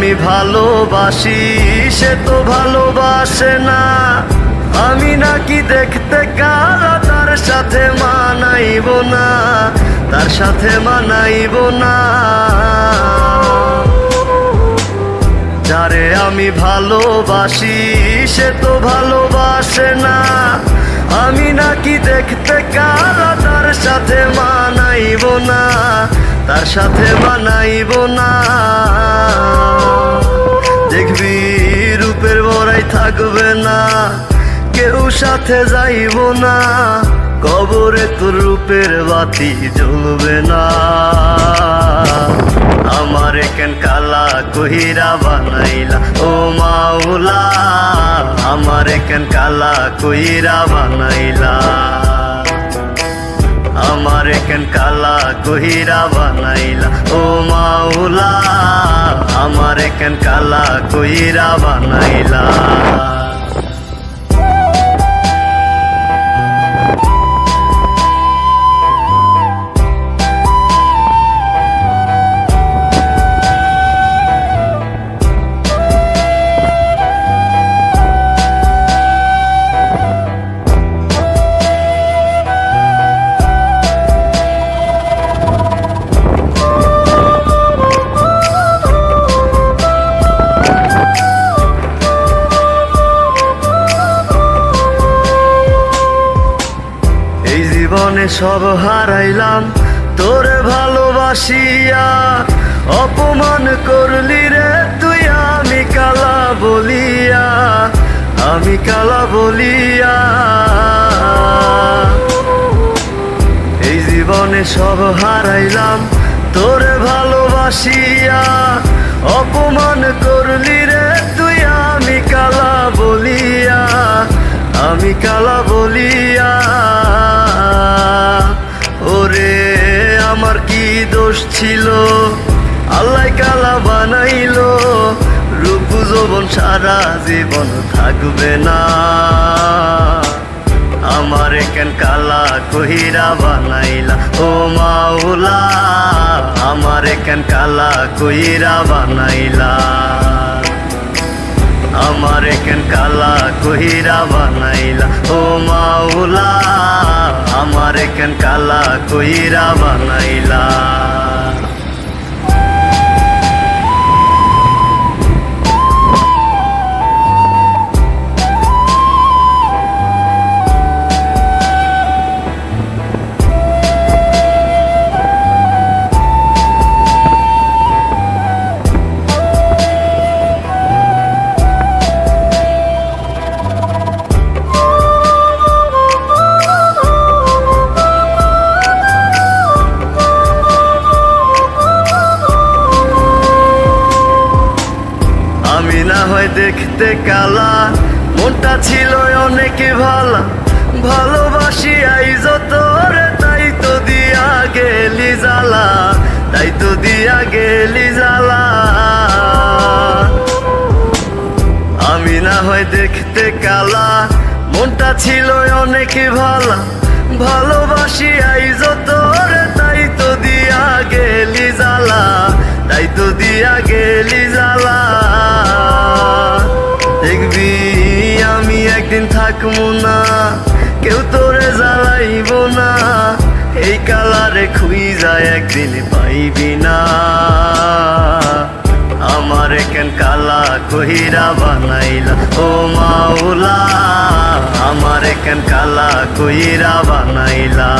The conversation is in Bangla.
আমি ভালোবাসি সে তো ভালোবাসে না, আমি নাকি দেখতে কালা তার সাথে মানাইব না, তার সাথে মানাইব না। যারে আমি ভালোবাসি সে তো ভালোবাসে না, আমি নাকি দেখতে কালা তার সাথে মানাইব না, তার সাথে মানাইব না। দেখবি রূপের বড়াই থাকবে না, কেউ সাথে যাইব না, কবরে তোর রূপের বাতি জ্বলবে না। আমারে কেন কালা কইরা বানাইলা ও মাওলা, আমারে কেন কালা কইরা বানাইলা, আমারে কেন কালা কইরা বানাইলা ও মাওলা, আমারে কেন কালা কইরা বানাইলা। জীবনে সব হারাইলাম তোরে ভালোবাসিয়া, অপমান করলি রে তুই আমি কালা বলিয়া, আমি কালা বলিয়া। এই জীবনে সব হারাইলাম তোরে ভালোবাসিয়া, অপমান করলি রে তুই আমি কালা বলিয়া, আমি কালা বলিয়া। ওরে আমার কি দোষ ছিল আল্লাহ কালা বানাইলো, রূপ যৌবন সারা জীবন থাকবে না, আমারে কেন কালা কইরা বানাইলা ও মাওলা, আমারে কেন কালা কইরা বানাইলা, আমারে কেন কালা কইরা বানাইলা ও মাওলা, আমারে কেন কালা কইরা বানাইলা। আমি না হয় দেখতে কালা, মনটা ছিল অনেক ভালা, ভালোবাসি আইজ তোরে তাই তো দিয়া গেলি জ্বালা, তাই তো দিয়া গেলি জ্বালা। আমি না হয় দেখতে কালা, মনটা ছিল অনেক ভালা, ভালোবাসি আইজ তোরে তাই তো দিয়া গেলি জ্বালা, তাই তো দিয়া গেলি জ্বালা। দেখবি আমি একদিন থাকবো না, কেউ তোরে জ্বালাইব না, এই কালারে খুইজা একদিন পাইবি না। আমারে কেন কালা কইরা বানাইলা ও মাওলা, আমারে কেন কালা কইরা বানাইলা।